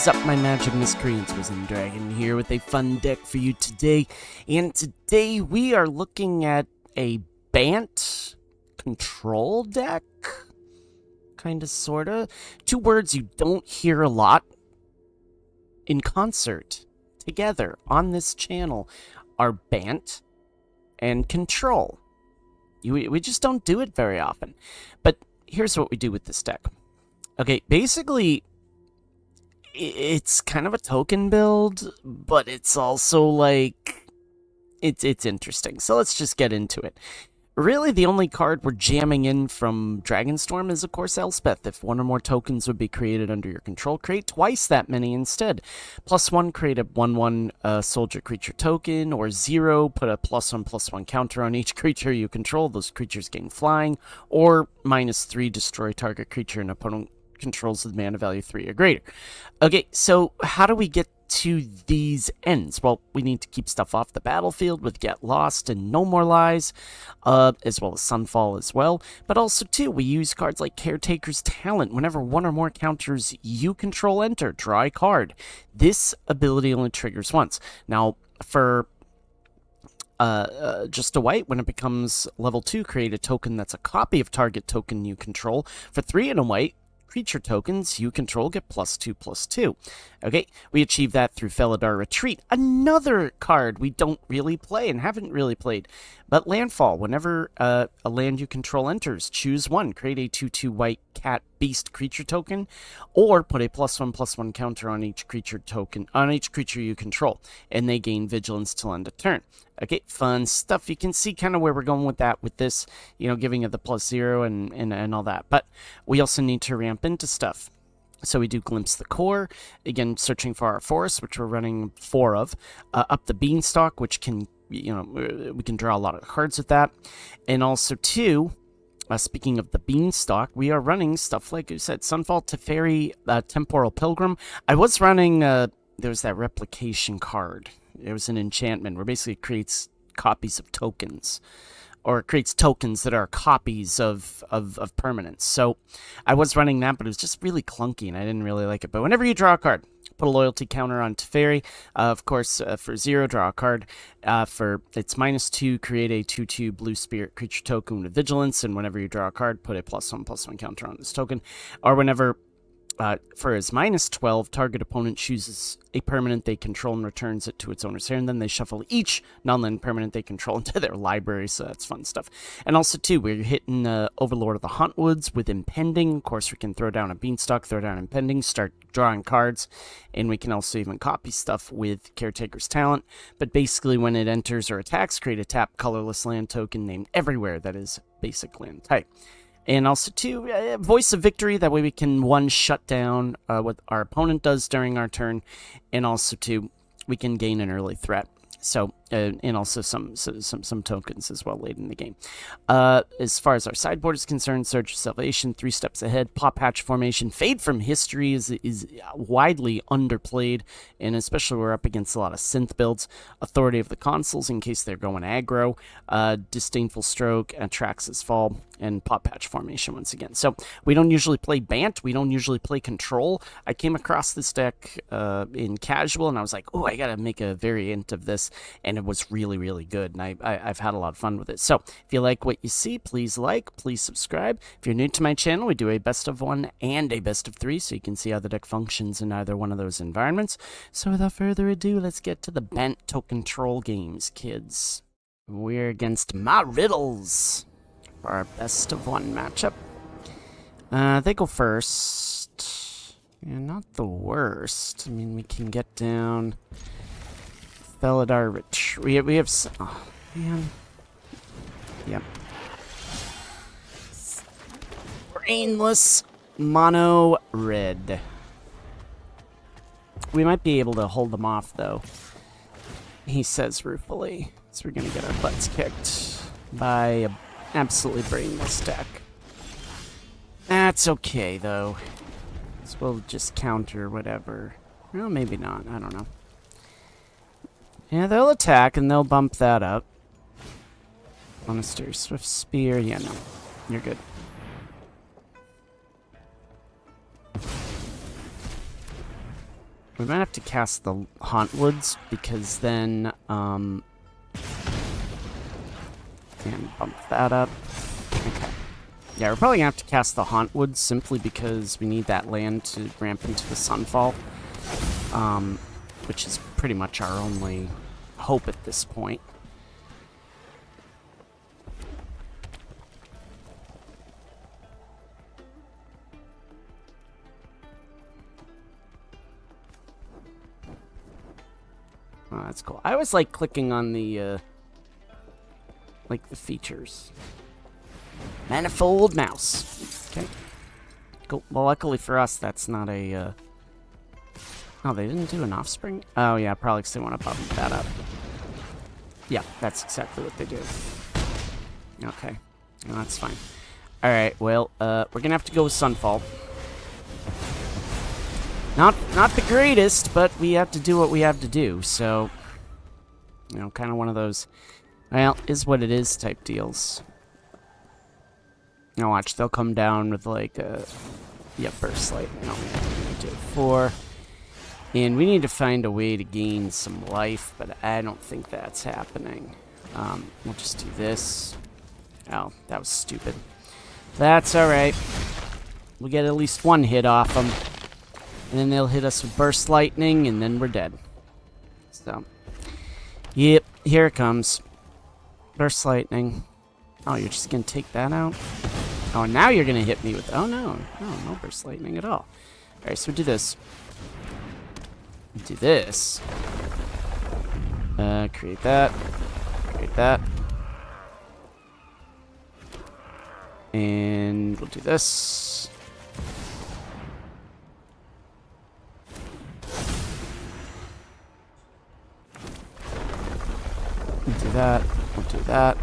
is up, my magic miscreants? Risen Dragon here with a fun deck for you today. And today we are looking at a Bant control deck. Kinda, sorta. Two words you don't hear a lot in concert together on this channel are Bant and control. We just don't do it very often. But here's what we do with this deck. Okay, basically, it's kind of a token build, but it's also like, it's interesting. So let's just get into it. Really, the only card we're jamming in from Dragonstorm is, of course, Elspeth. If one or more tokens would be created under your control, create twice that many instead. +1, create a 1/1 soldier creature token, or 0, put a +1/+1 counter on each creature you control. Those creatures gain flying, or -3, destroy target creature an opponent controls with mana value 3 or greater. Okay, so how do we get to these ends? Well, we need to keep stuff off the battlefield with Get Lost and No More Lies, as well as Sunfall as well. But also, too, we use cards like Caretaker's Talent. Whenever one or more counters you control enter, draw a card. This ability only triggers once. Now, for just a white, when it becomes level 2, create a token that's a copy of target token you control. For 3 and a white, creature tokens you control get +2/+2. Okay, we achieve that through Felidar Retreat, another card we don't really play and haven't really played. But Landfall, whenever a land you control enters, choose one, create a 2/2 white cat beast creature token, or put a +1/+1 counter on each creature token on each creature you control, and they gain vigilance till end of turn. Okay, fun stuff. You can see kind of where we're going with that, with this, you know, giving it the +0 and all that. But we also need to ramp into stuff. So we do Glimpse the Core, again, searching for our forest, which we're running 4 of. Up the Beanstalk, which can, you know, we can draw a lot of cards with that. And also, too, speaking of the Beanstalk, we are running stuff like you said, Sunfall, Teferi, Temporal Pilgrim. I was running, there was that replication card. It was an enchantment where basically it creates copies of tokens, or it creates tokens that are copies of permanents. So I was running that, but it was just really clunky and I didn't really like it. But whenever you draw a card, put a loyalty counter on Teferi. Of course, for 0, draw a card. For its -2, create a 2/2 blue spirit creature token with vigilance, and whenever you draw a card, put a +1/+1 counter on this token. Or whenever for his -12, target opponent chooses a permanent they control and returns it to its owner's hand. Then they shuffle each non-land permanent they control into their library, so that's fun stuff. And also, too, we're hitting Overlord of the Huntwoods with Impending. Of course, we can throw down a Beanstalk, throw down Impending, start drawing cards, and we can also even copy stuff with Caretaker's Talent. But basically, when it enters or attacks, create a tap colorless land token named Everywhere that is basic land type. And also, too, Voice of Victory. That way we can, 1, shut down what our opponent does during our turn. And also, 2, we can gain an early threat. So, and also some tokens as well late in the game. As far as our sideboard is concerned, Surge of Salvation, 3 steps ahead. Pop Hatch Formation. Fade from History is widely underplayed, and especially we're up against a lot of synth builds. Authority of the Consuls in case they're going aggro. Disdainful Stroke, Atrax's Fall, and Pop Hatch Formation once again. So we don't usually play Bant. We don't usually play Control. I came across this deck in Casual, and I was like, oh, I gotta make a variant of this, and it was really, really good, and I've had a lot of fun with it. So if you like what you see, please like, please subscribe. If you're new to my channel, we do a best of 1 and a best of 3, so you can see how the deck functions in either one of those environments. So without further ado, let's get to the Bant Tokentrol games, kids. We're against Ma Riddles for our best of 1 matchup. They go first. Yeah, not the worst. I mean, we can get down Felidar Retreat. We have... Oh, man. Yep. Brainless Mono Red. We might be able to hold them off, though. He says ruefully. So we're going to get our butts kicked by an absolutely brainless deck. That's okay, though. So we'll just counter whatever. Well, maybe not. I don't know. Yeah, they'll attack and they'll bump that up. Monastery Swift Spear. Yeah, no. You're good. We might have to cast the Hauntwoods, because then, and bump that up. Okay. Yeah, we're probably gonna have to cast the Hauntwoods, simply because we need that land to ramp into the Sunfall. Which is pretty much our only hope at this point. Oh, that's cool. I always like clicking on the, like the features. Manifold mouse. Okay. Cool. Well, luckily for us, that's not a, oh, they didn't do an offspring? Oh, yeah, probably because they want to bump that up. Yeah, that's exactly what they do. Okay. No, that's fine. Alright, well, we're going to have to go with Sunfall. Not the greatest, but we have to do what we have to do, so... You know, kind of one of those, well, is what it is type deals. Now watch, they'll come down with, like, a... Yeah, Burst Light. No, we do 4. And we need to find a way to gain some life, but I don't think that's happening. We'll just do this. Oh, that was stupid. That's alright. We'll get at least one hit off them. And then they'll hit us with Burst Lightning, and then we're dead. So, yep, here it comes. Burst Lightning. Oh, you're just going to take that out? Oh, now you're going to hit me with... Oh, no. No Burst Lightning at all. Alright, so we do this. Do this. Create that. Create that. And we'll do this. We'll do that. We'll do that.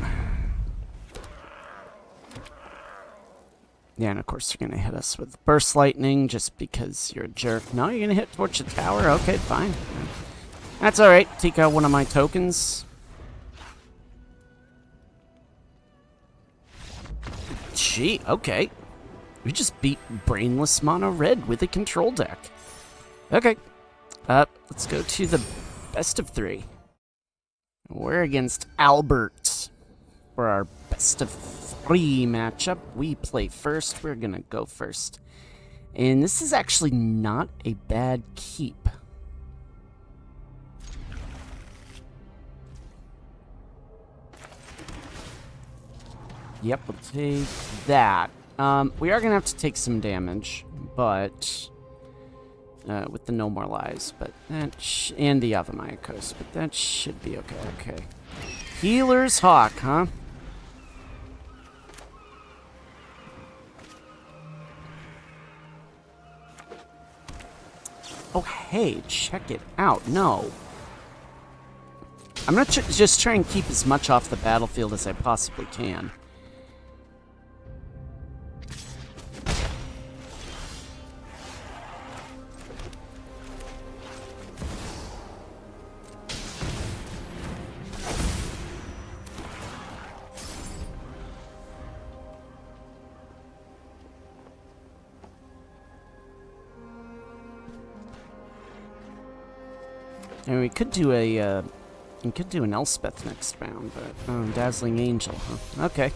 Yeah, and of course they're going to hit us with Burst Lightning just because you're a jerk. No, you're going to hit Torch the Tower? Okay, fine. That's alright. Take out one of my tokens. Gee, okay. We just beat Brainless Mono Red with a control deck. Okay. Let's go to the best of 3. We're against Albert for our best of 3 matchup. We play first. We're gonna go first. And this is actually not a bad keep. Yep, we'll take that. We are gonna have to take some damage, but with the No More Lies, but that and the Avamaya Coast, but that should be okay. Okay, Healer's Hawk, huh? Oh, hey, check it out. No. I'm gonna just try and keep as much off the battlefield as I possibly can. And we could do a, we could do an Elspeth next round, but, oh, Dazzling Angel, huh? Okay.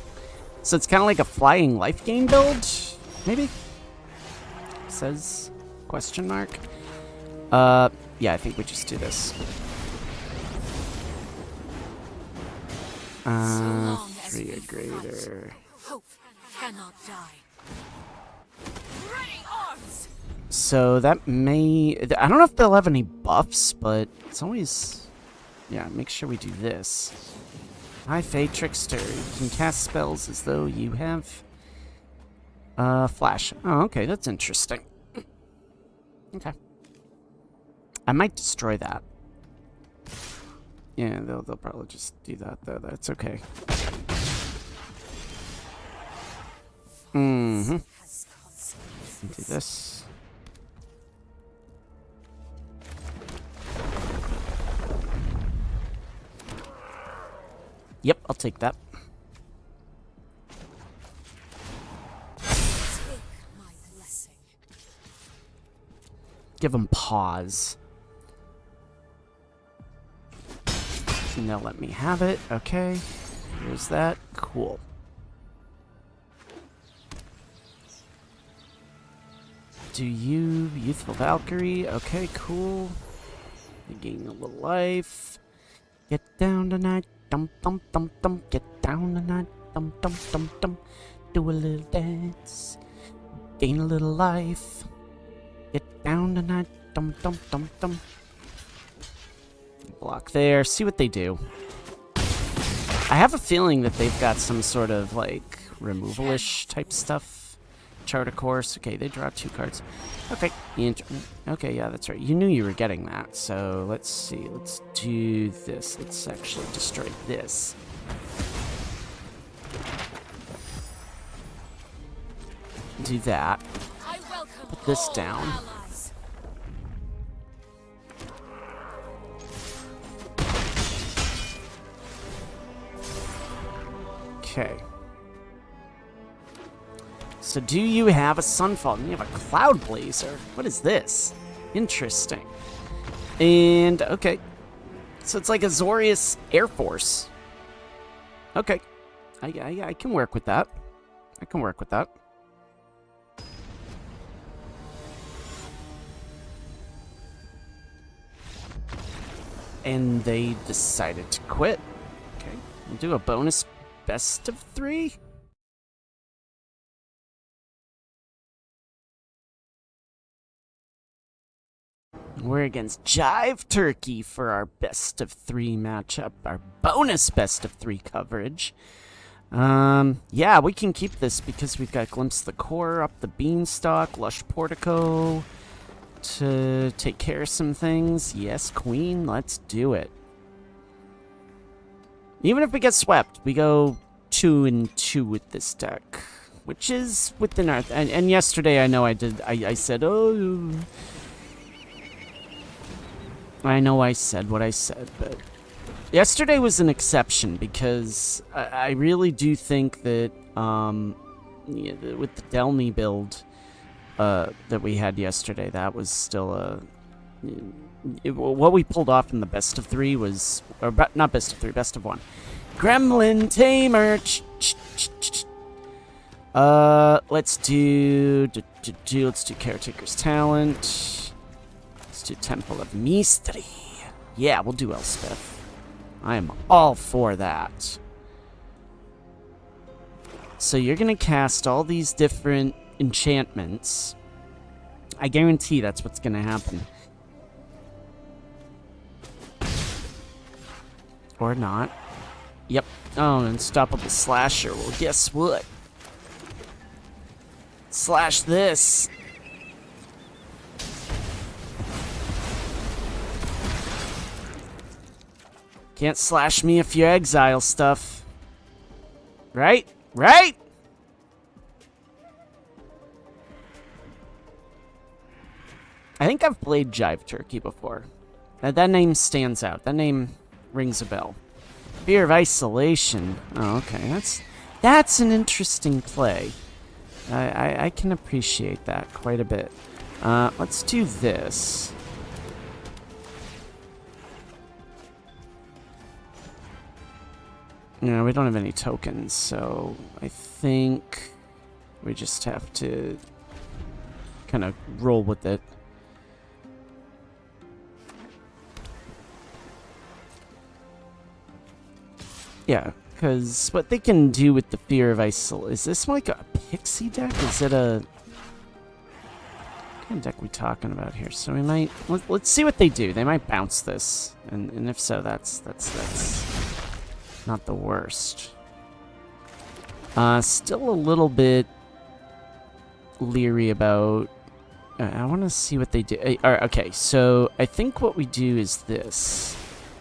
So it's kind of like a flying life gain build, maybe? Says, question mark? Yeah, I think we just do this. 3 or greater. Hope cannot die. Ready arms! So that may... I don't know if they'll have any buffs, but it's always... Yeah, make sure we do this. Hi, Fey Trickster. You can cast spells as though you have... Flash. Oh, okay, that's interesting. Okay. I might destroy that. Yeah, they'll probably just do that, though. That's okay. Mm-hmm. Do this. Yep, I'll take that. Take my blessing. Give them pause. And they'll let me have it. Okay. Here's that. Cool. Do you Youthful Valkyrie? Okay, cool. You gain a little life. Get down tonight. Dum dum dum dum. Get down tonight. Dum dum dum dum. Do a little dance. Gain a little life. Get down tonight. Dum dum dum dum. Block there. See what they do. I have a feeling that they've got some sort of like removal-ish type stuff. Chart a course. Okay, they draw 2 cards. Okay. Okay, yeah, that's right. You knew you were getting that. So let's see. Let's do this. Let's actually destroy this. Do that. Put this down. Okay. So do you have a Sunfall? And you have a Cloud Blazer. What is this? Interesting. And, okay. So it's like AZORIUS Air Force. Okay. I can work with that. I can work with that. And they decided to quit. Okay. We'll do a bonus best of 3. We're against Jive Turkey for our best of 3 matchup, our bonus best of 3 coverage. Yeah, we can keep this because we've got Glimpse the Core, up the Beanstalk, Lush Portico to take care of some things. Yes, Queen, let's do it. Even if we get swept, we go 2-2 with this deck, which is within our... And yesterday, I know I said, oh... I know I said what I said, but yesterday was an exception because I really do think that yeah, with the Delny build that we had yesterday, that was still a... what we pulled off in the best of 3 was... Or not best of 3, best of 1. Gremlin Tamer! Let's do Caretaker's Talent. To Temple of Mystery. Yeah, we'll do Elspeth. I am all for that. So you're gonna cast all these different enchantments. I guarantee that's what's gonna happen. Or not. Yep. Oh, Unstoppable Slasher. Well, guess what? Slash this. Can't slash me if you exile stuff. Right? Right? I think I've played Jive Turkey before. That name stands out. That name rings a bell. Fear of Isolation. Oh, okay. That's an interesting play. I can appreciate that quite a bit. Let's do this. No, we don't have any tokens, so I think we just have to kind of roll with it. Yeah, because what they can do with the Fear of Isolation... Is this like a pixie deck? Is it a... What kind of deck are we talking about here? So we might... Let's see what they do. They might bounce this. And if so, that's not the worst. Still a little bit leery about... I want to see what they do. Alright, okay, so I think what we do is this.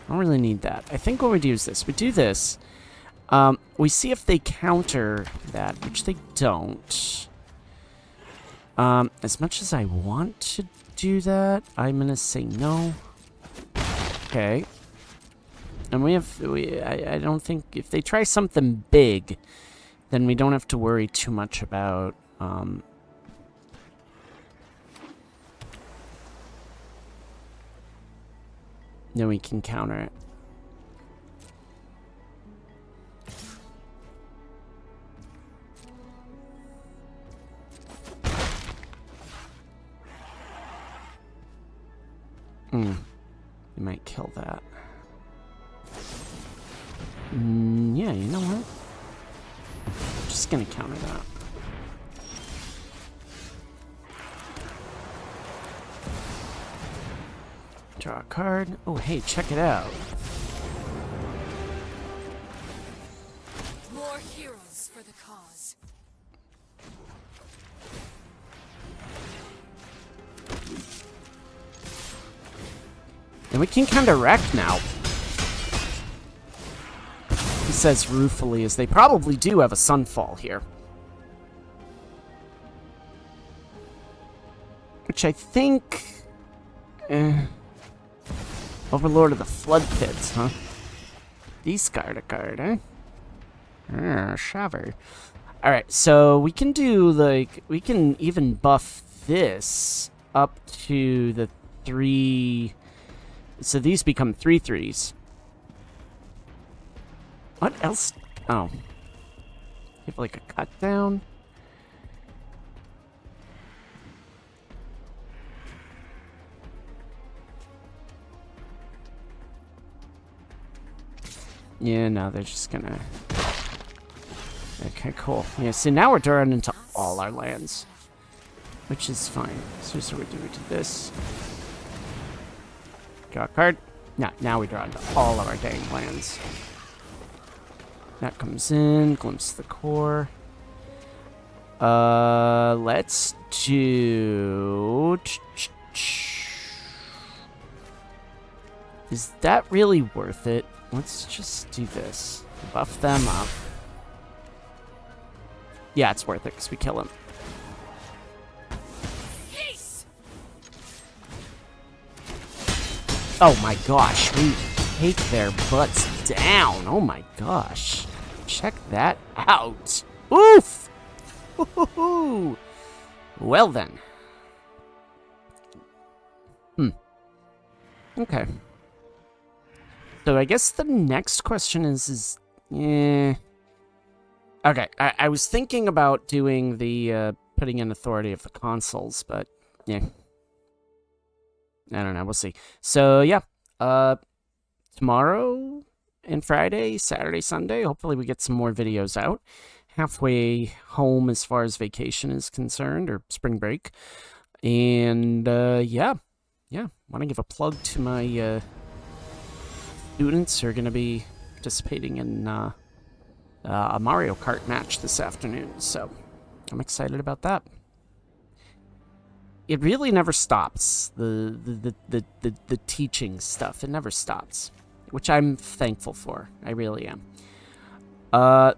I don't really need that. I think what we do is this. We do this. We see if they counter that, which they don't. As much as I want to do that, I'm going to say no. Okay. And I don't think, if they try something big, then we don't have to worry too much about, then we can counter it. You might kill that. Yeah, you know what? Just gonna counter that. Draw a card. Oh, hey, check it out. More heroes for the cause. And we can kind of wreck now. He says ruefully, as they probably do have a sunfall here. Which I think... Overlord of the Flood Pits, huh? Discard a card, eh? Shaver. Alright, so we can do, like... We can even buff this up to the 3... So these become 3/3s. What else? Oh. You have like a cut down? Yeah, no, they're just gonna... Okay, cool. Yeah, so now we're drawing into all our lands. Which is fine. So we're doing to this. Draw a card. Now we draw into all of our dang lands. That comes in, glimpse the core. Let's do... Is that really worth it? Let's just do this. Buff them up. Yeah, it's worth it because we kill him. Oh my gosh, we take their butts down. Oh my gosh. Check that out. Oof! Woohoo! Well then. Okay. So I guess the next question is okay, I was thinking about doing the, putting in authority of the consoles, but, yeah. I don't know, we'll see. So, yeah, tomorrow and Friday, Saturday, Sunday, hopefully we get some more videos out. Halfway home as far as vacation is concerned, or spring break. And, yeah, want to give a plug to my, students who are going to be participating in, a Mario Kart match this afternoon, so I'm excited about that. It really never stops, the teaching stuff. It never stops, which I'm thankful for. I really am.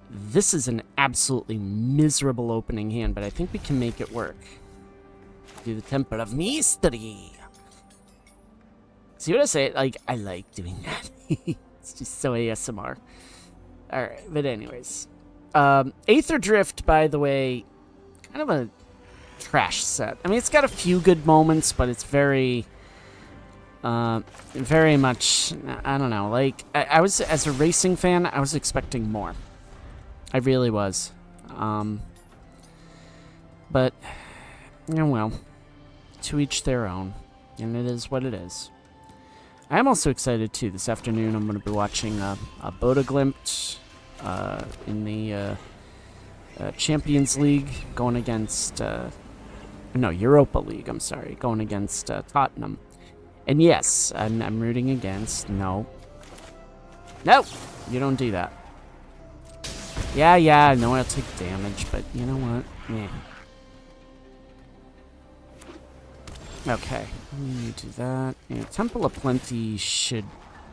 This is an absolutely miserable opening hand, but I think we can make it work. Do the Temple of Mystery. See what I say? Like, I like doing that. It's just so ASMR. Alright, but anyways. Aether Drift, by the way, kind of a trash set. I mean, it's got a few good moments, but it's very much, I don't know, like, I was, as a racing fan, I was expecting more. I really was. But, you know, well, to each their own, and it is what it is. I'm also excited, too. This afternoon, I'm going to be watching a Bodeglimt in the Champions League, going against... no, Europa League, I'm sorry. Going against Tottenham. And yes, I'm rooting against... No. No! You don't do that. Yeah, I know I'll take damage, but you know what? Yeah. Okay. Let me do that. Yeah, Temple of Plenty should...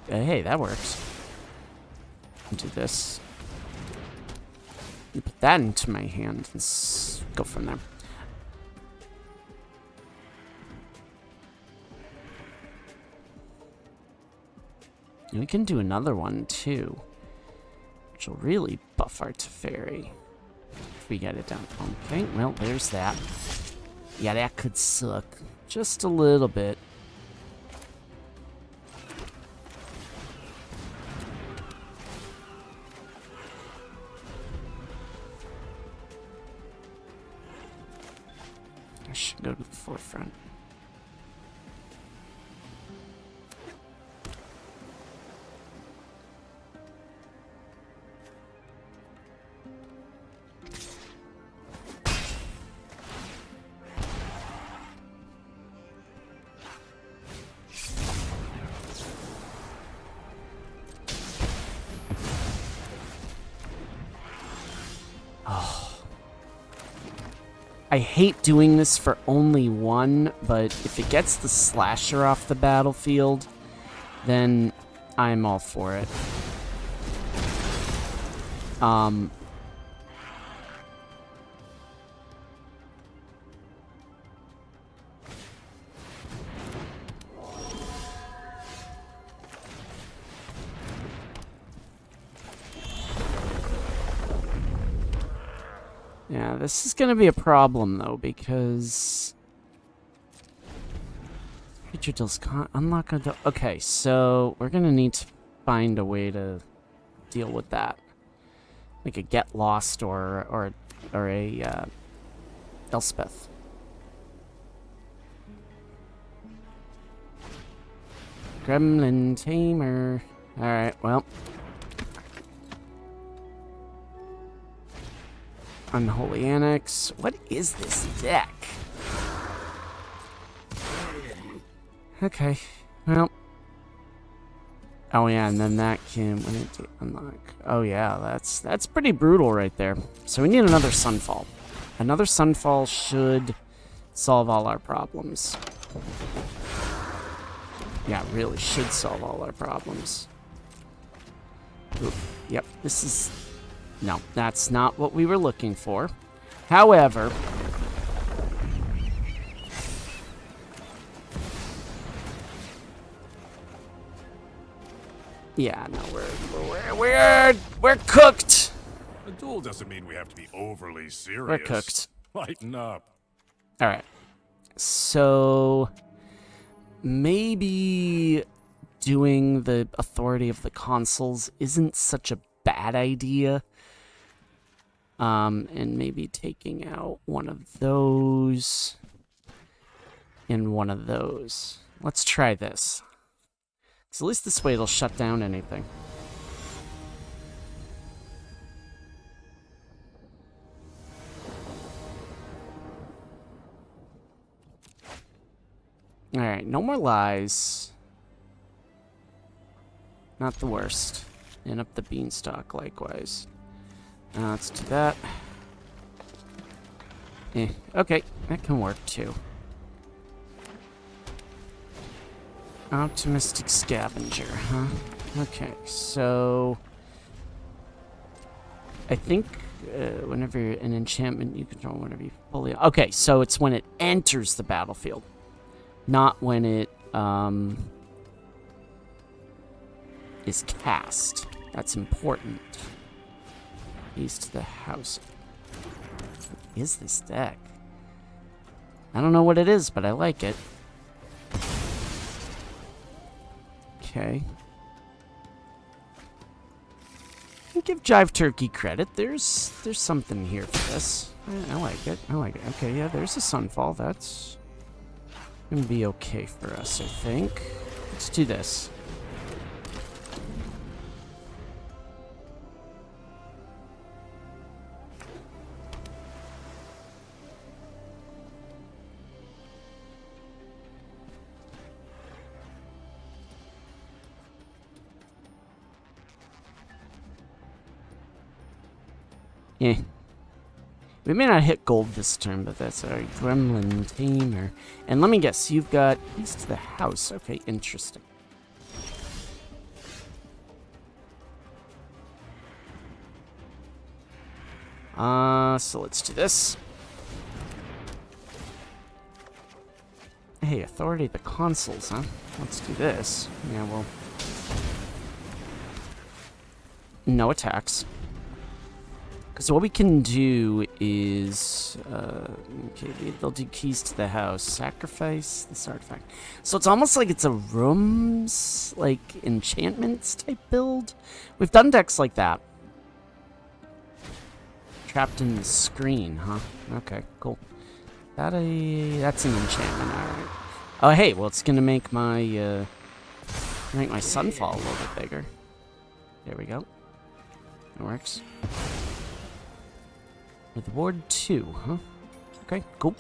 hey, that works. Do this. You put that into my hand and go from there. And we can do another one, too. Which will really buff our Teferi. If we get it down. Okay, well, there's that. Yeah, that could suck. Just a little bit. I should go to the forefront. I hate doing this for only one, but if it gets the slasher off the battlefield, then I'm all for it. Yeah, this is gonna be a problem though, because creature deals unlock a okay, so we're gonna need to find a way to deal with that, like a get lost or a Elspeth. Gremlin Tamer. All right, well. Unholy Annex. What is this deck? Okay, well. Oh yeah, and then that can when it unlock. Oh yeah, that's pretty brutal right there. So we need another Sunfall. Another Sunfall should solve all our problems. Yeah, really should solve all our problems. Ooh, yep, this is... No, that's not what we were looking for. However... Yeah, no, we're cooked! A duel doesn't mean we have to be overly serious. We're cooked. Lighten up. Alright. So... maybe doing the authority of the consuls isn't such a bad idea. And maybe taking out one of those and one of those. Let's try this. So at least this way it'll shut down anything. Alright, no more lies. Not the worst. And up the beanstalk likewise. Let's do that. Okay, that can work too. Optimistic Scavenger, huh? Okay, so... I think whenever an enchantment you control, whenever you fully... Okay, so it's when it enters the battlefield. Not when it is cast. That's important. Keys to the house. What is this deck? I don't know what it is, but I like it. Okay. I'll give Jive Turkey credit. There's something here for this. I like it. I like it. Okay, yeah, there's a Sunfall. That's gonna be okay for us, I think. Let's do this. Yeah. We may not hit gold this turn, but that's our Gremlin Tamer. And let me guess, you've got keys to the house. Okay, interesting. So let's do this. Hey, Authority of the Consuls, huh? Let's do this. Yeah, well... No attacks. So what we can do is, okay, they'll do keys to the house. Sacrifice this artifact. So it's almost like it's a rooms, like, enchantments type build. We've done decks like that. Trapped in the screen, huh? Okay, cool. That's an enchantment, alright. Oh, hey, well, it's gonna make my Sunfall a little bit bigger. There we go. It works. With Ward 2, huh? Okay, cool.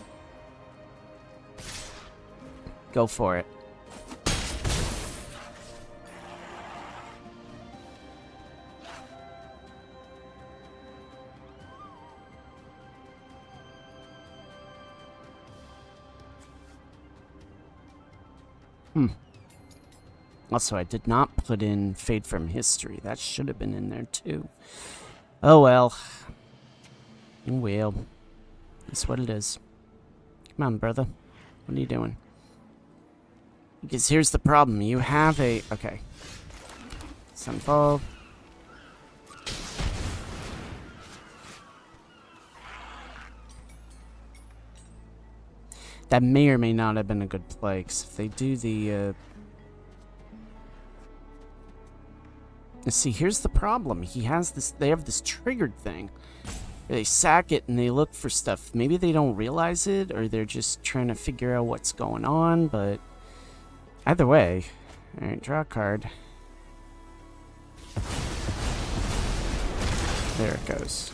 Go for it. Also, I did not put in Fade from History. That should have been in there, too. Oh, well. Oh, well. That's what it is. Come on, brother. What are you doing? Because here's the problem. You have a... Okay. Sunfall. That may or may not have been a good play, because if they do the... See, here's the problem. He has this... They have this triggered thing. They sack it and they look for stuff. Maybe they don't realize it, or they're just trying to figure out what's going on, but... Either way. Alright, draw a card. There it goes.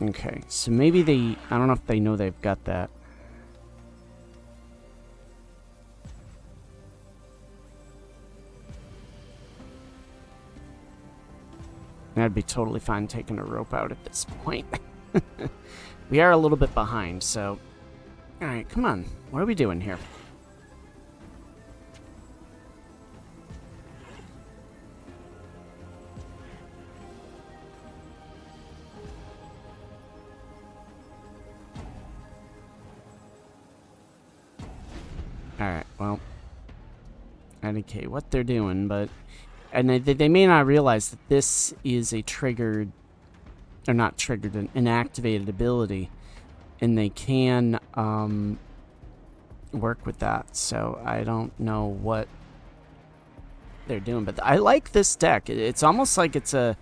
Okay, so maybe they... I don't know if they know they've got that. I'd be totally fine taking a rope out at this point. We are a little bit behind, so... Alright, come on. What are we doing here? Alright, well... I don't care what they're doing, but... And they may not realize that this is a triggered... Or not triggered, an activated ability. And they can, work with that. So, I don't know what they're doing. But I like this deck. It's almost like it's a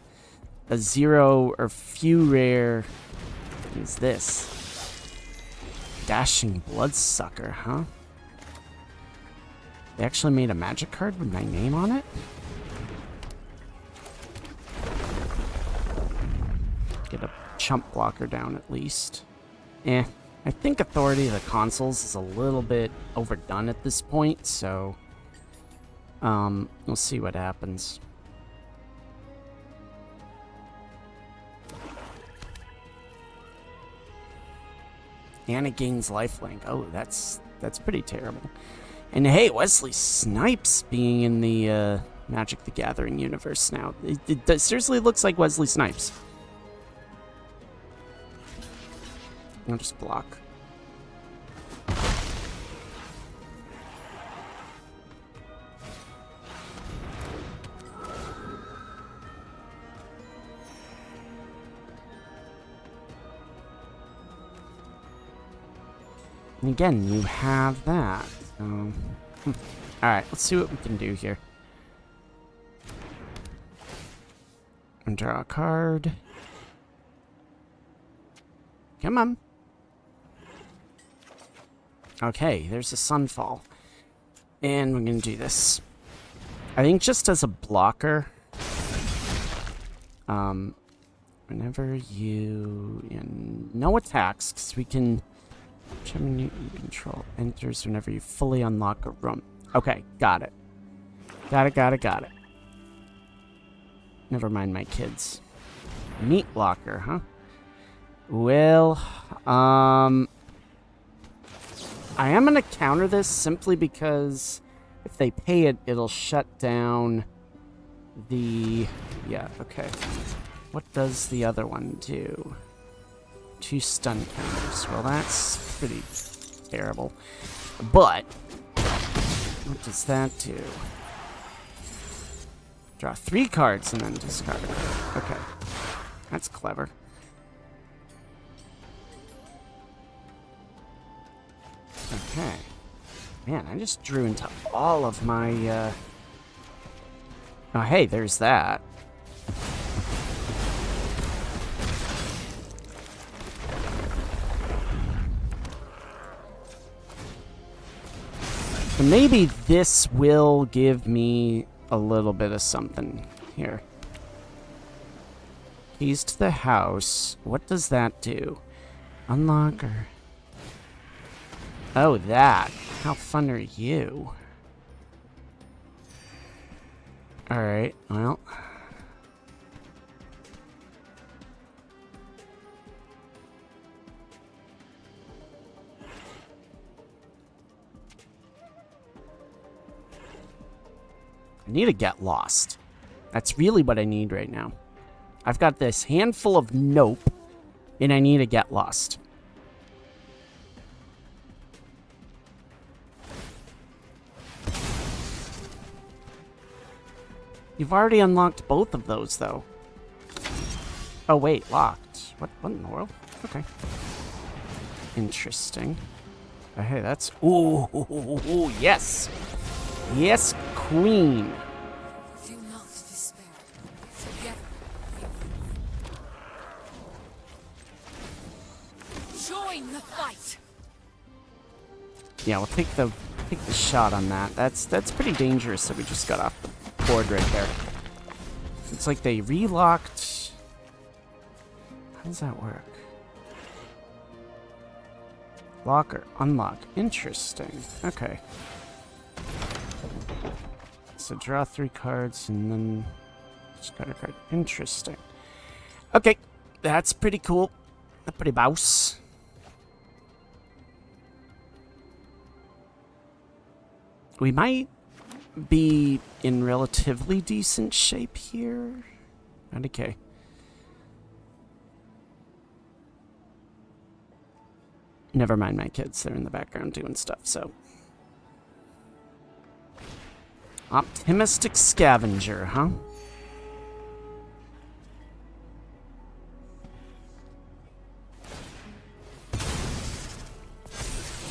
zero or few rare... What is this? Dashing Bloodsucker, huh? They actually made a magic card with my name on it? Get a chump blocker down at least. I think Authority of the Consuls is a little bit overdone at this point, so... we'll see what happens. And it gains lifelink. Oh, that's pretty terrible. And hey, Wesley Snipes being in the Magic the Gathering universe now. It seriously looks like Wesley Snipes. I'll just block. And again, you have that. Alright, let's see what we can do here. And draw a card. Come on. Okay, there's a Sunfall. And we're going to do this. I think just as a blocker, whenever no attacks, because we can... Whichever you control enters whenever you fully unlock a room. Okay, got it. Got it. Never mind my kids. Meat locker, huh? Well, I am going to counter this simply because if they pay it, it'll shut down the... Yeah, okay. What does the other one do? 2 stun counters. Well, that's pretty terrible. But, what does that do? Draw 3 cards and then discard a card. Okay. That's clever. Okay. Man, I just drew into all of my, Oh, hey, there's that. So maybe this will give me a little bit of something here. Keys to the house. What does that do? Unlock or... Oh, that. How fun are you? Alright, well... I need to get lost. That's really what I need right now. I've got this handful of nope, and I need to get lost. You've already unlocked both of those, though. Oh, wait, locked. What in the world? Okay. Interesting. Oh, hey, that's... Ooh, yes! Yes, queen! Do not despair. Together we will. Join the fight. Yeah, we'll take the shot on that. That's pretty dangerous that we just got off the board right there. It's like they relocked. How does that work? Lock or unlock. Interesting. Okay. So draw 3 cards and then discard a card. Interesting. Okay, that's pretty cool. Pretty bouse. We might be in relatively decent shape here. Okay. Never mind my kids. They're in the background doing stuff, so. Optimistic Scavenger, huh?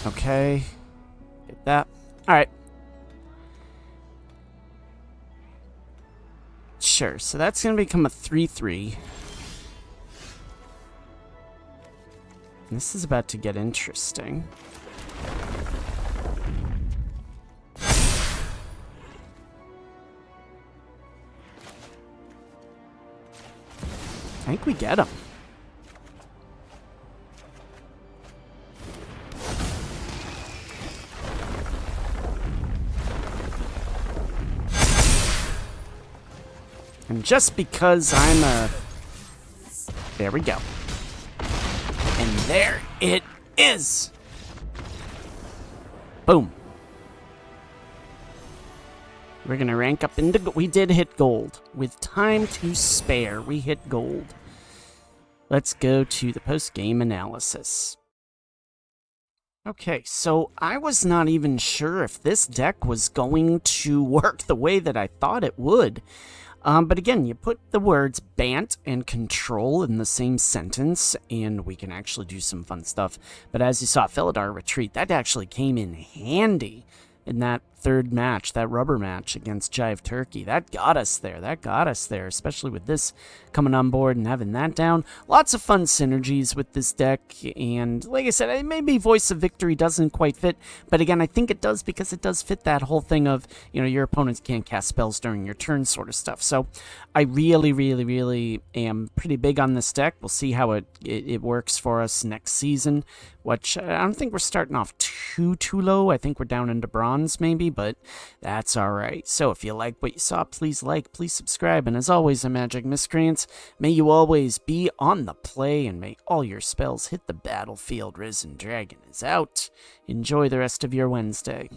Okay. Get that. Alright. Sure, so that's going to become a 3/3. This is about to get interesting. I think we get him. And just because I'm a... There we go. And there it is! Boom. We're gonna rank up into... We did hit gold. With time to spare, we hit gold. Let's go to the post-game analysis. Okay, so I was not even sure if this deck was going to work the way that I thought it would. But again, you put the words Bant and Control in the same sentence, and we can actually do some fun stuff. But as you saw, Felidar Retreat, that actually came in handy in that third match, that rubber match against Jive Turkey. That got us there. That got us there, especially with this coming on board and having that down. Lots of fun synergies with this deck, and like I said, maybe Voice of Victory doesn't quite fit, but again, I think it does because it does fit that whole thing of, you know, your opponents can't cast spells during your turn sort of stuff. So I really, really, really am pretty big on this deck. We'll see how it works for us next season, which I don't think we're starting off too low. I think we're down into bronze maybe, but that's alright. So if you like what you saw, please like, please subscribe, and as always, a Magic Miscreants, may you always be on the play, and may all your spells hit the battlefield. Risen Dragon is out. Enjoy the rest of your Wednesday.